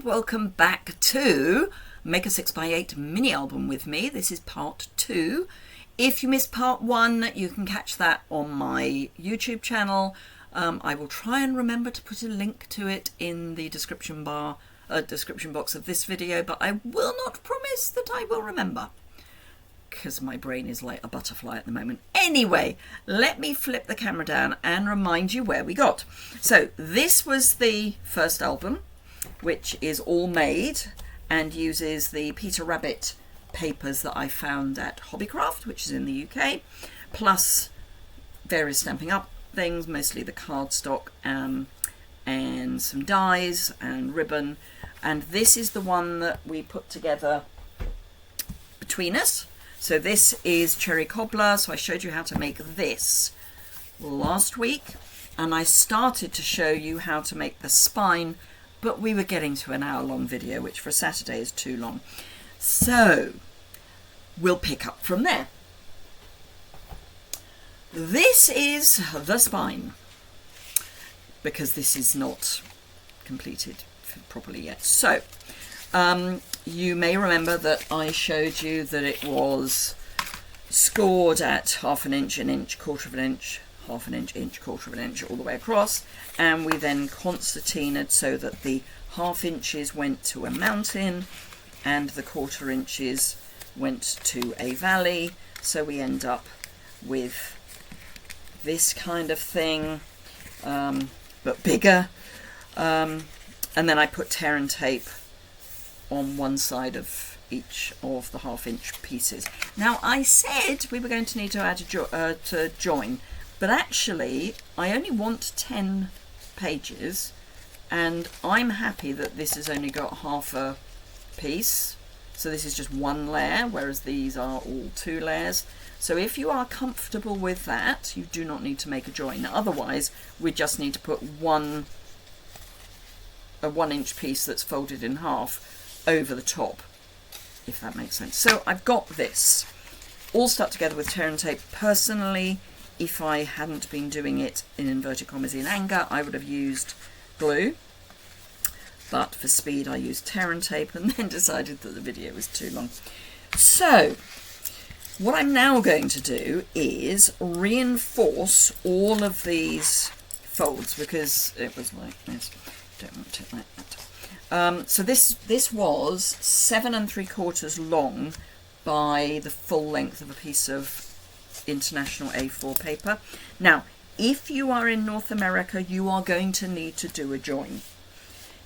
welcome back to Make a 6x8 mini album with me. This is part 2. If you missed part 1, you can catch that on my YouTube channel. I will try and remember to put a link to it in the description box of this video, but I will not promise that I will remember, because my brain is like a butterfly at the moment. Anyway, let me flip the camera down and remind you where we got. So this was the first album, which is all made and uses the Peter Rabbit papers that I found at Hobbycraft, which is in the UK, plus various Stampin' Up things, mostly the cardstock, and some dies and ribbon. And this is the one that we put together between us. So this is Cherry Cobbler. So I showed you how to make this last week, and I started to show you how to make the spine, but we were getting to an hour-long video, which for a Saturday is too long. So we'll pick up from there. This is the spine, because this is not completed properly yet. So you may remember that I showed you that it was scored at half an inch, quarter of an inch, half an inch, quarter of an inch, all the way across, and we then concertinaed so that the half inches went to a mountain and the quarter inches went to a valley. So we end up with this kind of thing, but bigger. And then I put tear and tape on one side of each of the half-inch pieces. Now I said we were going to need to add to join, but actually I only want 10 pages, and I'm happy that this has only got half a piece. So this is just one layer, whereas these are all 2 layers. So if you are comfortable with that, you do not need to make a join. Otherwise, we just need to put a 1 inch piece that's folded in half over the top, if that makes sense. So I've got this all stuck together with tear and tape. Personally, if I hadn't been doing it in inverted commas in anger, I would have used glue, but for speed I used tear and tape, and then decided that the video was too long. So what I'm now going to do is reinforce all of these folds, because it was like this. Don't want it like that. So this was 7 3/4 long by the full length of a piece of international A4 paper. Now, if you are in North America, you are going to need to do a join,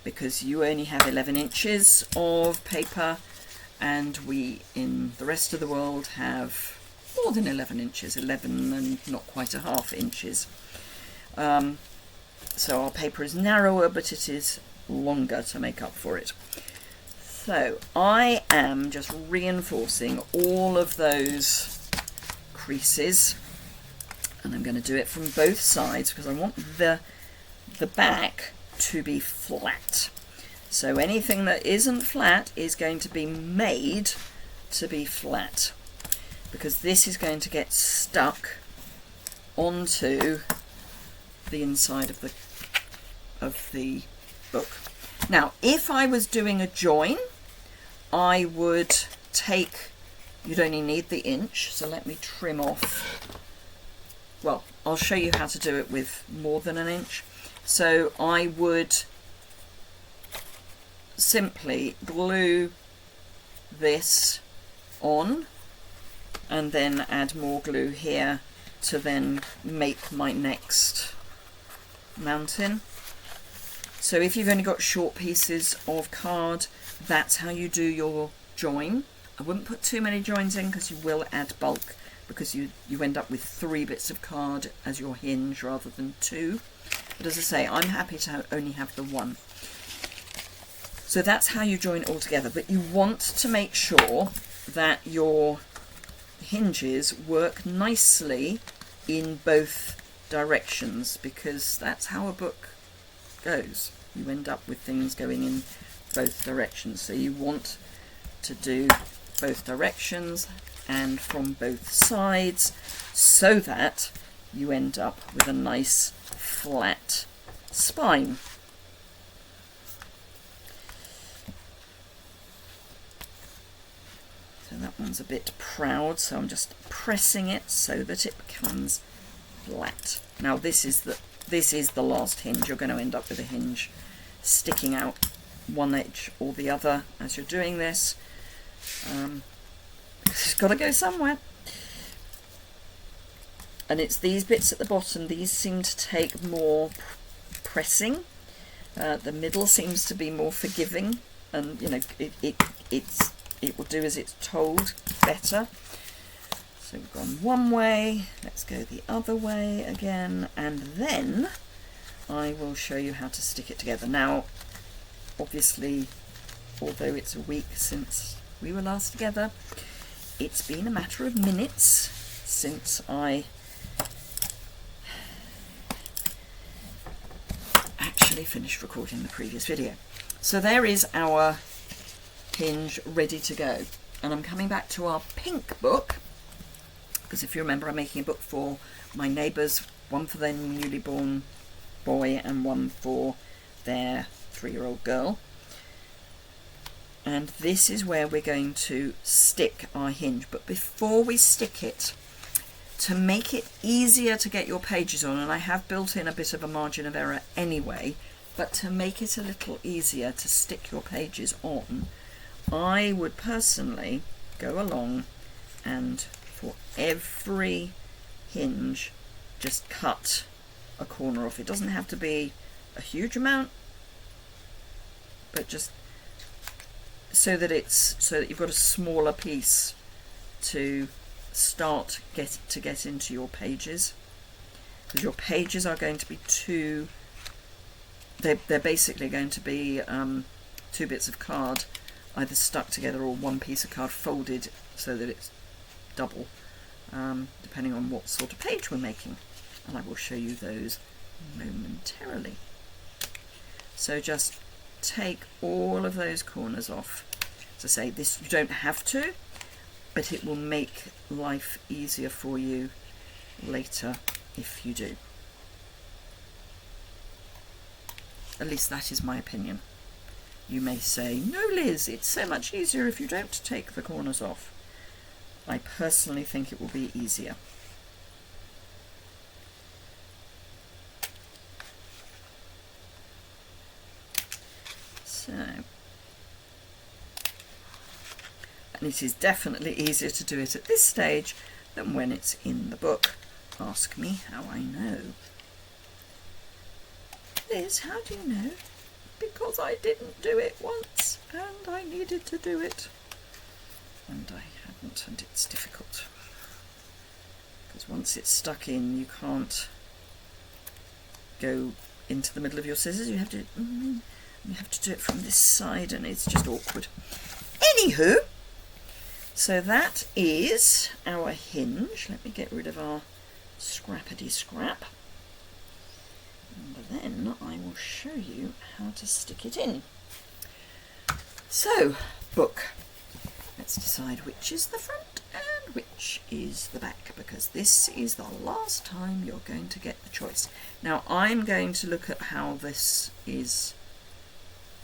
because you only have 11 inches of paper, and we in the rest of the world have more than 11 inches, 11 and not quite a half inches. So our paper is narrower, but it is longer to make up for it. So I am just reinforcing all of those creases, and I'm going to do it from both sides because I want the back to be flat. So anything that isn't flat is going to be made to be flat, because this is going to get stuck onto the inside of the book. Now, if I was doing a join, I would take, you'd only need the inch, so let me trim off, well, I'll show you how to do it with more than an inch. So I would simply glue this on and then add more glue here to then make my next mountain. So if you've only got short pieces of card, that's how you do your join. I wouldn't put too many joins in, because you will add bulk, because you end up with 3 bits of card as your hinge rather than 2. But as I say, I'm happy to only have the 1. So that's how you join it all together. But you want to make sure that your hinges work nicely in both directions, because that's how a book goes. You end up with things going in both directions. So you want to do both directions and from both sides, so that you end up with a nice flat spine. that one's a bit proud, so I'm just pressing it so that it becomes flat. Now this is the last hinge. You're going to end up with a hinge sticking out one edge or the other as you're doing this. It's got to go somewhere. And it's these bits at the bottom, these seem to take more pressing. The middle seems to be more forgiving, and you know, it will do as it's told better. So we've gone one way, let's go the other way again, and then I will show you how to stick it together. Now, obviously, although it's a week since we were last together, it's been a matter of minutes since I actually finished recording the previous video. So there is our hinge ready to go, and I'm coming back to our pink book, because if you remember, I'm making a book for my neighbours, one for their newly born boy and one for their 3-year-old girl. And this is where we're going to stick our hinge. But before we stick it, to make it easier to get your pages on, and I have built in a bit of a margin of error anyway, but to make it a little easier to stick your pages on, I would personally go along and for every hinge just cut a corner off. It doesn't have to be a huge amount, but just so that you've got a smaller piece to start to get into your pages, because your pages are going to be they're basically going to be 2 bits of card either stuck together or one piece of card folded so that it's double, depending on what sort of page we're making, and I will show you those momentarily. So just take all of those corners off. As I say, this you don't have to, but it will make life easier for you later if you do. At least that is my opinion. You may say, no Liz, it's so much easier if you don't take the corners off. I personally think it will be easier. So, and it is definitely easier to do it at this stage than when it's in the book. Ask me how I know. Liz, how do you know? Because I didn't do it once and I needed to do it. And I hadn't, and it's difficult. Because once it's stuck in, you can't go into the middle of your scissors. You have to do it from this side, and it's just awkward. Anywho, so that is our hinge. Let me get rid of our scrappity scrap. And then I will show you how to stick it in. So, book. Let's decide which is the front and which is the back, because this is the last time you're going to get the choice. Now, I'm going to look at how this is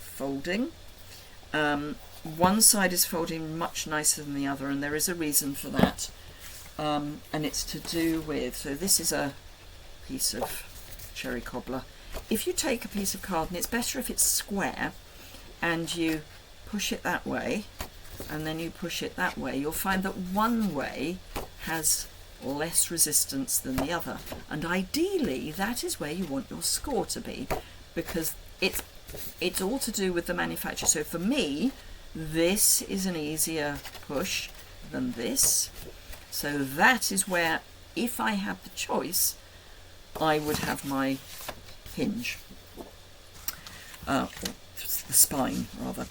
folding. One side is folding much nicer than the other, and there is a reason for that. And it's to do with, so this is a piece of cherry cobbler. If you take a piece of card, and it's better if it's square, and you push it that way, and then you push it that way, you'll find that one way has less resistance than the other. And ideally, that is where you want your score to be, because it's all to do with the manufacturer. So for me, this is an easier push than this. So that is where, if I had the choice, I would have my hinge, or the spine rather.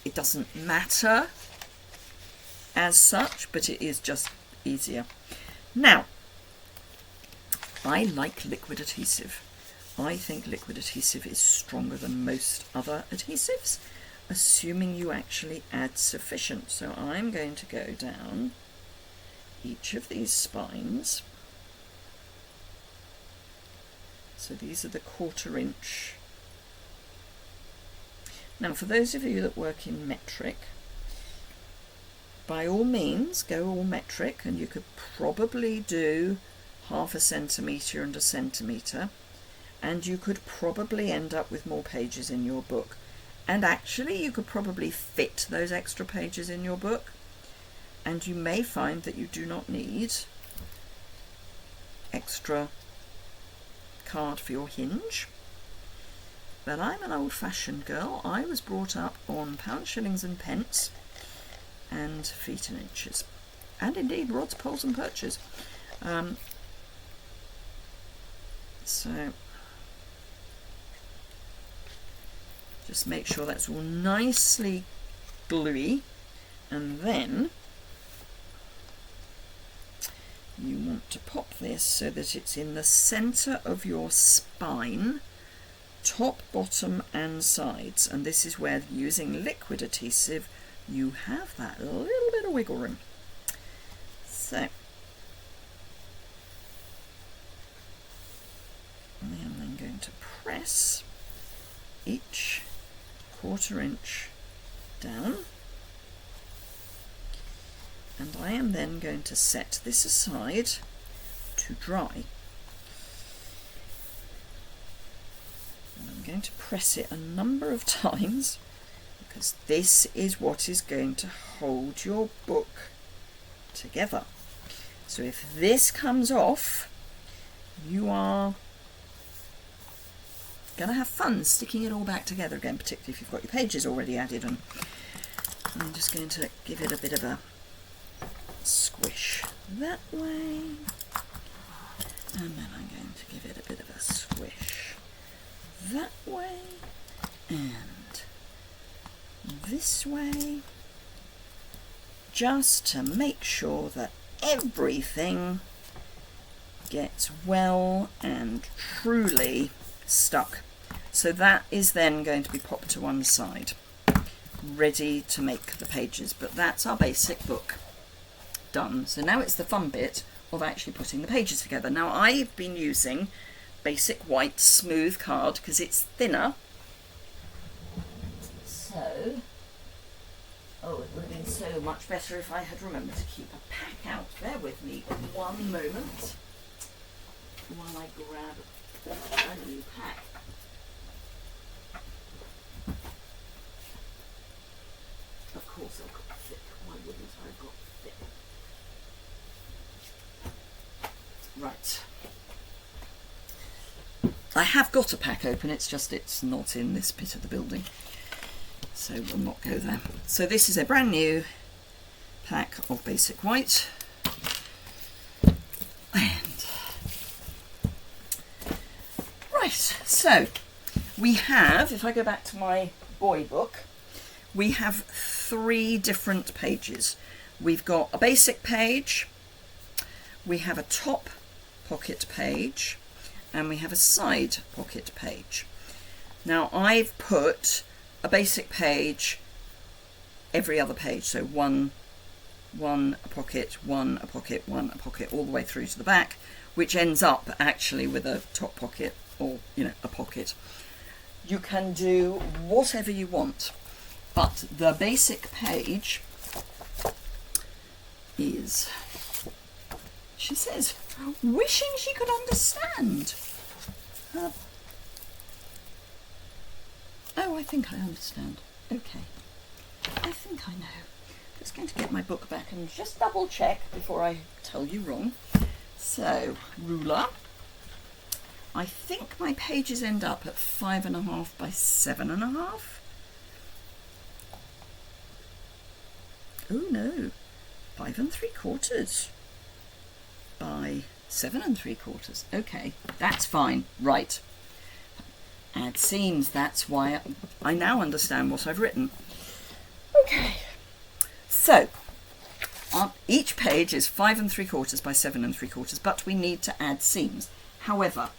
It doesn't matter as such, but it is just easier. Now, I like liquid adhesive. I think liquid adhesive is stronger than most other adhesives, assuming you actually add sufficient. So I'm going to go down each of these spines. So these are the 1/4 inch. Now, for those of you that work in metric, by all means go all metric, and you could probably do 1/2 centimetre and 1 centimetre, and you could probably end up with more pages in your book. And actually you could probably fit those extra pages in your book, and you may find that you do not need extra card for your hinge. But I'm an old-fashioned girl. I was brought up on pounds, shillings and pence and feet and inches, and indeed rods, poles and perches. So just make sure that's all nicely gluey, and then you want to pop this so that it's in the centre of your spine, top, bottom and sides, and this is where, using liquid adhesive, you have that little bit of wiggle room. So I am then going to press each 1/4 inch down, and I am then going to set this aside to dry. And I'm going to press it a number of times, because this is what is going to hold your book together. So if this comes off, you are going to have fun sticking it all back together again, particularly if you've got your pages already added. And I'm just going to give it a bit of a squish that way, and then I'm going to give it a bit of a squish that way and this way, just to make sure that everything gets well and truly stuck. So that is then going to be popped to one side, ready to make the pages. But that's our basic book done. So now it's the fun bit of actually putting the pages together. Now I've been using basic white smooth card because it's thinner. So, oh, it would have been so much better if I had remembered to keep a pack out. Bear with me one moment while I grab a new pack. Of course I've got thick. Why wouldn't I have got thick? Right. I have got a pack open, it's just it's not in this bit of the building, so we'll not go there. So this is a brand new pack of basic white, and right, so we have, if I go back to my boy book, we have 3 different pages. We've got a basic page, we have a top pocket page, and we have a side pocket page. Now I've put a basic page every other page, so one a pocket, one a pocket, one a pocket, all the way through to the back, which ends up actually with a top pocket, or a pocket. You can do whatever you want, but the basic page is, she says, wishing she could understand. Oh, I think I understand. Okay, I think I know. I'm just going to get my book back and just double check before I tell you wrong. So, ruler. I think my pages end up at 5.5 by 7.5. Oh no, 5 3/4 by 7 3/4. Okay, that's fine. Right. Add seams. That's why I now understand what I've written. Okay. So each page is 5 3/4 by 7 3/4, but we need to add seams. However,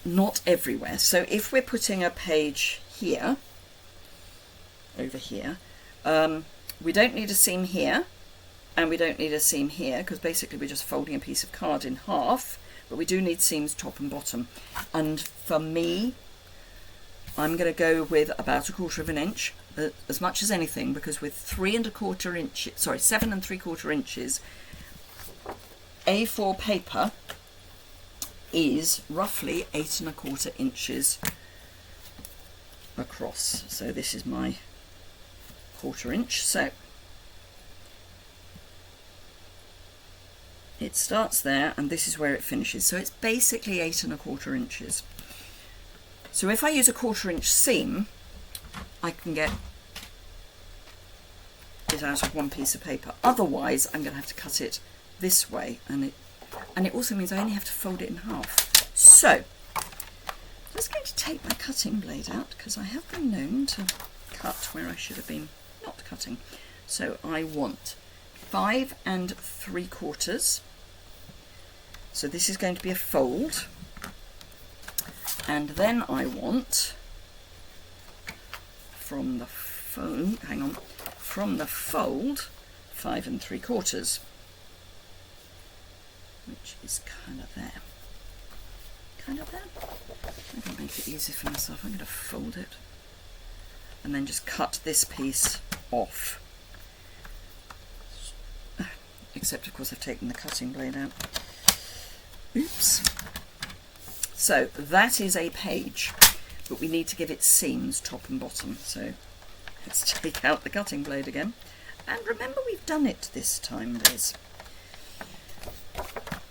not everywhere. So if we're putting a page here, over here, we don't need a seam here, and we don't need a seam here, because basically we're just folding a piece of card in half, but we do need seams top and bottom. And for me, I'm going to go with about 1/4 inch, as much as anything, because with 7 3/4 inches A4 paper is roughly 8 1/4 inches across. So this is my 1/4 inch. So it starts there and this is where it finishes. So it's basically 8 1/4 inches. So if I use a 1/4 inch seam, I can get it out of one piece of paper. Otherwise, I'm going to have to cut it this way, and it also means I only have to fold it in half. So I'm just going to take my cutting blade out, because I have been known to cut where I should have been not cutting. So I want 5 3/4. So this is going to be a fold, and then I want from the fold 5 3/4, which is kind of there. I'm going to make it easy for myself. I'm going to fold it and then just cut this piece off. Except of course I've taken the cutting blade out. Oops. So that is a page, but we need to give it seams top and bottom. So let's take out the cutting blade again. And remember, we've done it this time, Liz.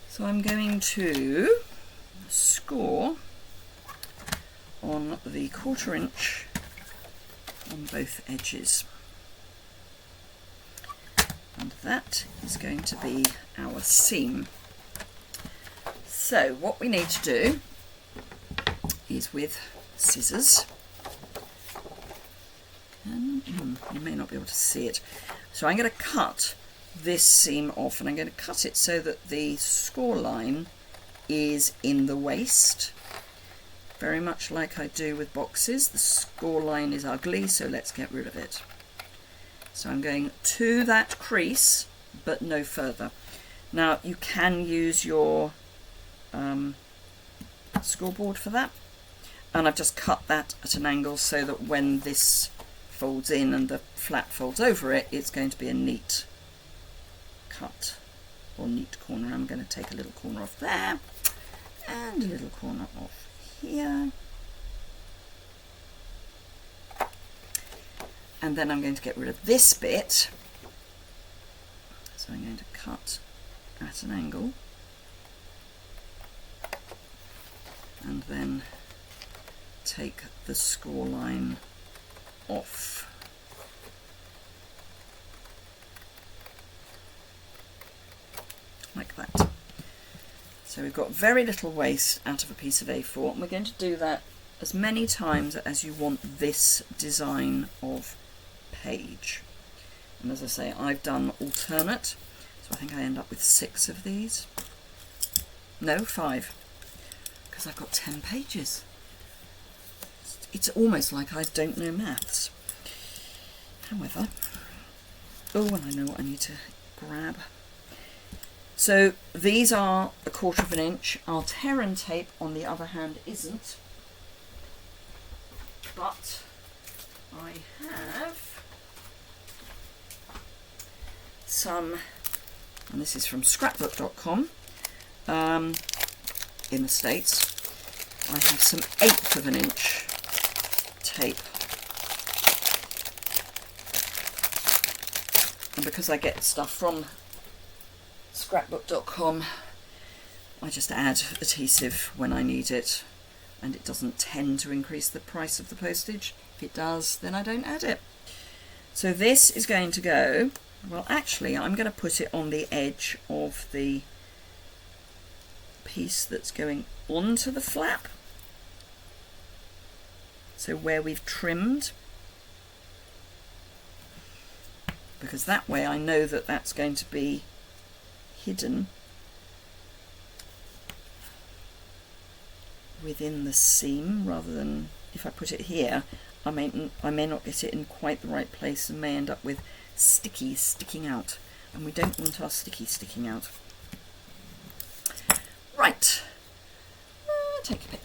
So I'm going to score on the 1/4 inch on both edges. And that is going to be our seam. So what we need to do is, with scissors, and you may not be able to see it, so I'm going to cut this seam off, and I'm going to cut it so that the score line is in the waist, very much like I do with boxes. The score line is ugly, so let's get rid of it. So I'm going to that crease, but no further. Now you can use your scoreboard for that, and I've just cut that at an angle so that when this folds in and the flap folds over it, it's going to be a neat cut or neat corner. I'm going to take a little corner off there and a little corner off here, and then I'm going to get rid of this bit. So I'm going to cut at an angle and then take the score line off. Like that. So we've got very little waste out of a piece of A4, and we're going to do that as many times as you want this design of page. And as I say, I've done alternate, so I think I end up with 6 of these. No, 5, because I've got 10 pages. It's almost like I don't know maths. However, oh, and I know what I need to grab. So these are 1/4 inch. Our tear and tape, on the other hand, isn't. But I have some, and this is from scrapbook.com in the States. I have some 1/8 inch tape. And because I get stuff from scrapbook.com, I just add adhesive when I need it, and it doesn't tend to increase the price of the postage. If it does, then I don't add it. So this is going to go, well, actually I'm going to put it on the edge of the piece that's going onto the flap, so where we've trimmed, because that way I know that that's going to be hidden within the seam, rather than if I put it here, I may not get it in quite the right place and may end up with sticky sticking out, and we don't want our sticky sticking out. Right, take a pick.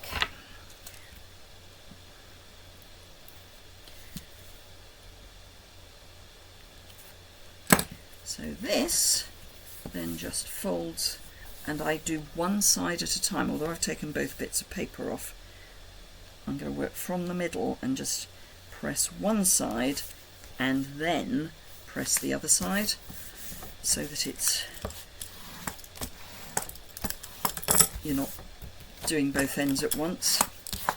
So this then just folds, and I do one side at a time, although I've taken both bits of paper off. I'm going to work from the middle and just press one side and then press the other side so that you're not doing both ends at once.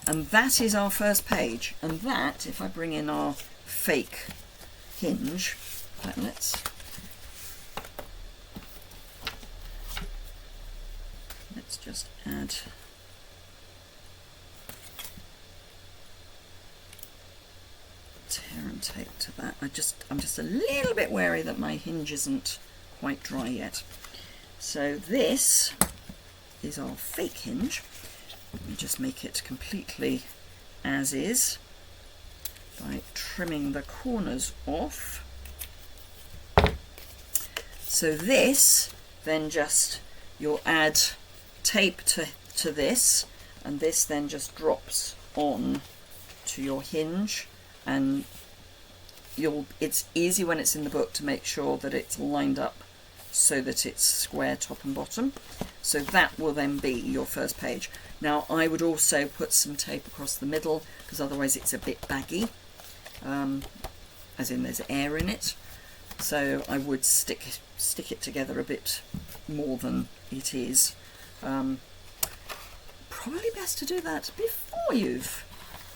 And that is our first page. And that, if I bring in our fake hinge, let's just add tear and tape to that. I'm just a little bit wary that my hinge isn't quite dry yet. So this is our fake hinge. Let me just make it completely as is by trimming the corners off. So this, then just, you'll add tape to this, and this then just drops on to your hinge, and it's easy when it's in the book to make sure that it's lined up so that it's square top and bottom. So that will then be your first page. Now I would also put some tape across the middle, because otherwise it's a bit baggy, as in there's air in it. So I would stick it together a bit more than it is. Probably best to do that before you've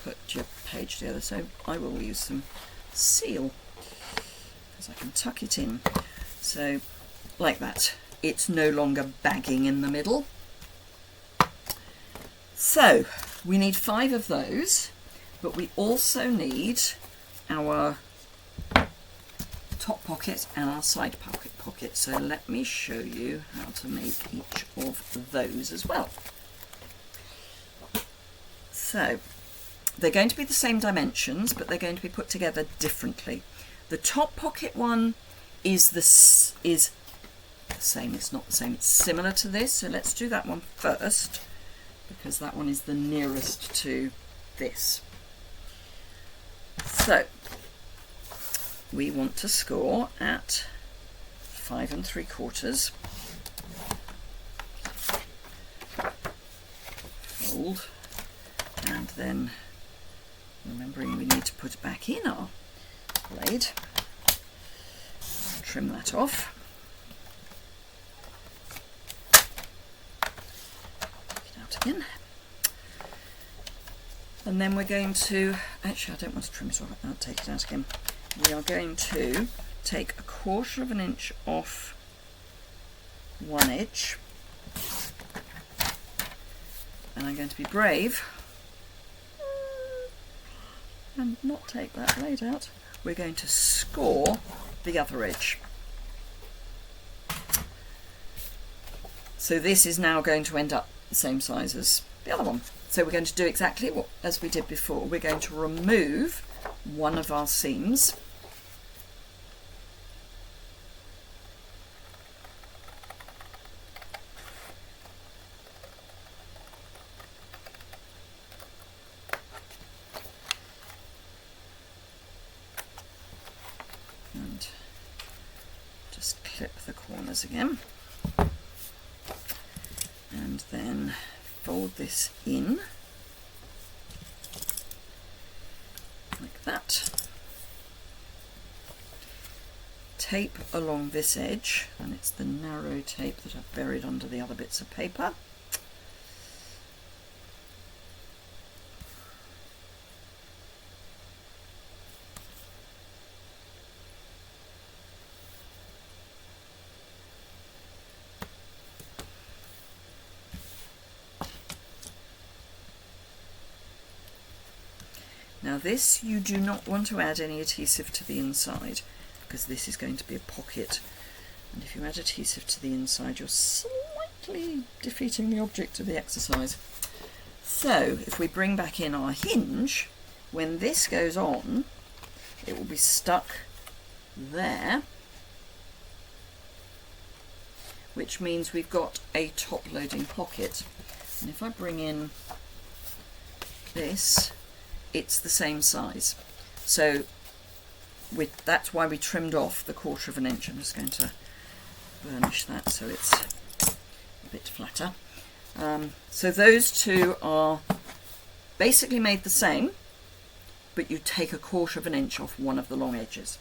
put your page together. So I will use some seal, because I can tuck it in. So like that. It's no longer bagging in the middle. So we need 5 of those, but we also need our top pocket and our side pocket. So let me show you how to make each of those as well. So they're going to be the same dimensions, but they're going to be put together differently. The top pocket one is the same. It's not the same. It's similar to this. So let's do that one first, because that one is the nearest to this. So we want to score at 5 3/4. Fold, and then remembering we need to put back in our blade, trim that off. Take it out again. And then we're going to, actually I don't want to trim it off, I'll take it out again. We are going to take 1/4 inch off one edge, and I'm going to be brave and not take that blade out. We're going to score the other edge. So this is now going to end up the same size as the other one. So we're going to do exactly as we did before. We're going to remove one of our seams, and just clip the corners again, and then fold this in like that. Tape along this edge, and it's the narrow tape that I've buried under the other bits of paper. Now this, you do not want to add any adhesive to the inside, because this is going to be a pocket, and if you add adhesive to the inside you're slightly defeating the object of the exercise. So if we bring back in our hinge, when this goes on it will be stuck there, which means we've got a top loading pocket. And if I bring in this, it's the same size. So that's why we trimmed off the 1/4 inch. I'm just going to burnish that so it's a bit flatter. So those two are basically made the same, but you take a 1/4 inch off one of the long edges.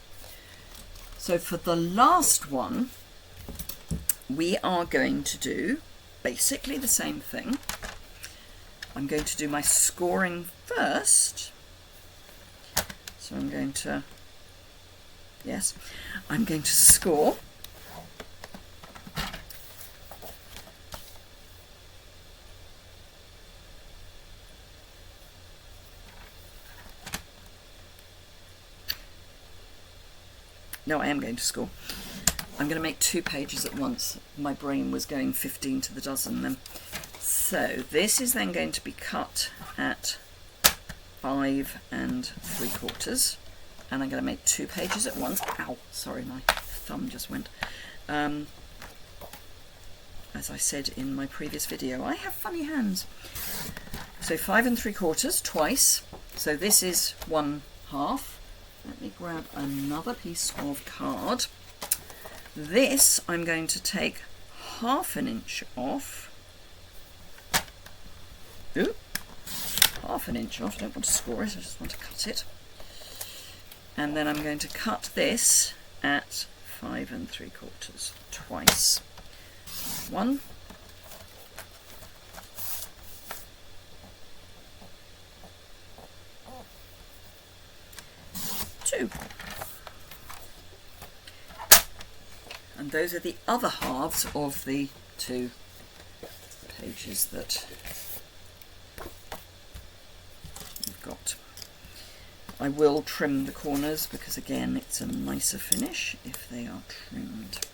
So for the last one, we are going to do basically the same thing. I'm going to do my scoring first. So I'm going to score. No, I am going to score. I'm going to make 2 pages at once. My brain was going 15 to the dozen then. So this is then going to be cut at 5 3/4, and I'm going to make 2 pages at once. Ow, sorry, my thumb just went. As I said in my previous video, I have funny hands. So 5 3/4 twice. So this is 1/2. Let me grab another piece of card. This I'm going to take 1/2 inch off. Ooh, 1/2 inch off. I don't want to score it, I just want to cut it. And then I'm going to cut this at 5 3/4 twice. 1. 2. And those are the other halves of the 2 pages that you've got. I will trim the corners because again it's a nicer finish if they are trimmed.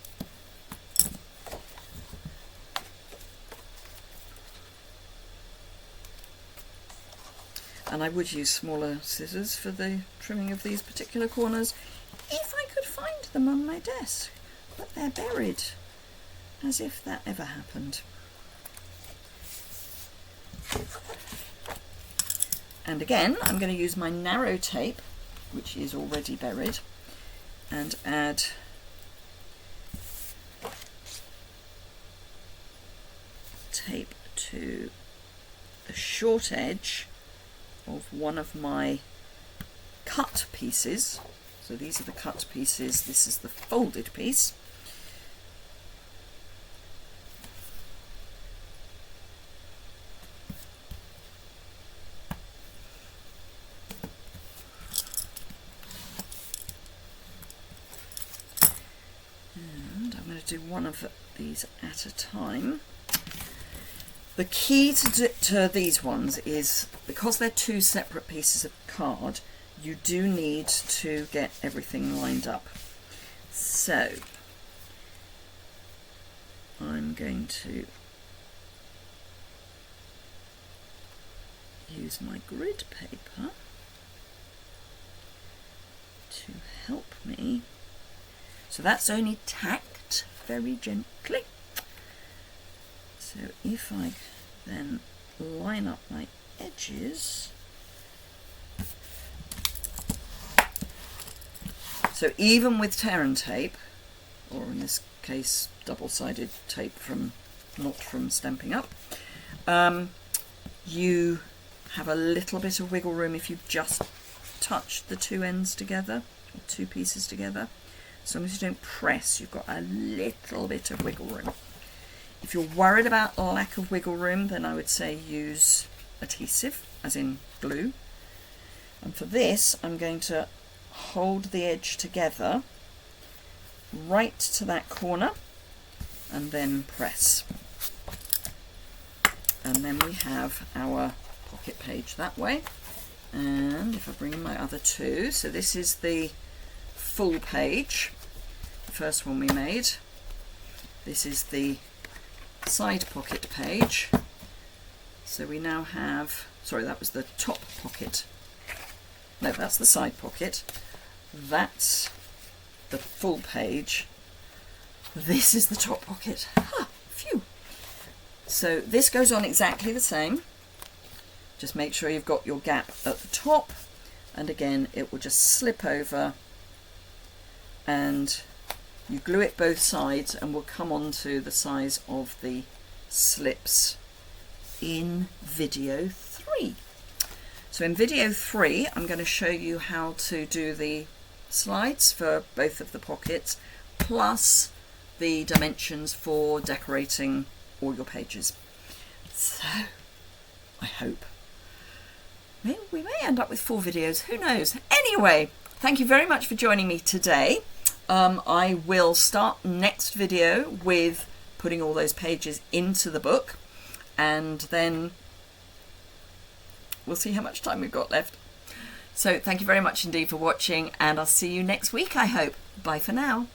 And I would use smaller scissors for the trimming of these particular corners if I could find them on my desk, but they're buried, as if that ever happened. And again, I'm going to use my narrow tape, which is already buried, and add tape to the short edge of one of my cut pieces. So these are the cut pieces, this is the folded piece. And I'm going to do one of these at a time. The key to these ones is, because they're 2 separate pieces of card, you do need to get everything lined up. So I'm going to use my grid paper to help me. So that's only tacked very gently. So if I then line up my edges, so even with tear and tape, or in this case double-sided tape not from Stampin' Up, you have a little bit of wiggle room if you've just touched the 2 ends together, or 2 pieces together. As long as you don't press, you've got a little bit of wiggle room. If you're worried about a lack of wiggle room, then I would say use adhesive, as in glue. And for this, I'm going to hold the edge together right to that corner and then press. And then we have our pocket page that way. And if I bring in my other 2, so this is the full page, the first one we made. This is the side pocket page. So we now have, sorry, that was the top pocket. No, that's the side pocket. That's the full page. This is the top pocket. Ah, phew. So this goes on exactly the same. Just make sure you've got your gap at the top, and again it will just slip over and you glue it both sides, and we'll come on to the size of the slips in video 3. So in video 3 I'm going to show you how to do the slides for both of the pockets, plus the dimensions for decorating all your pages. So I hope we may end up with 4 videos, who knows. Anyway, thank you very much for joining me today. I will start next video with putting all those pages into the book, and then we'll see how much time we've got left. So thank you very much indeed for watching, and I'll see you next week, I hope. Bye for now.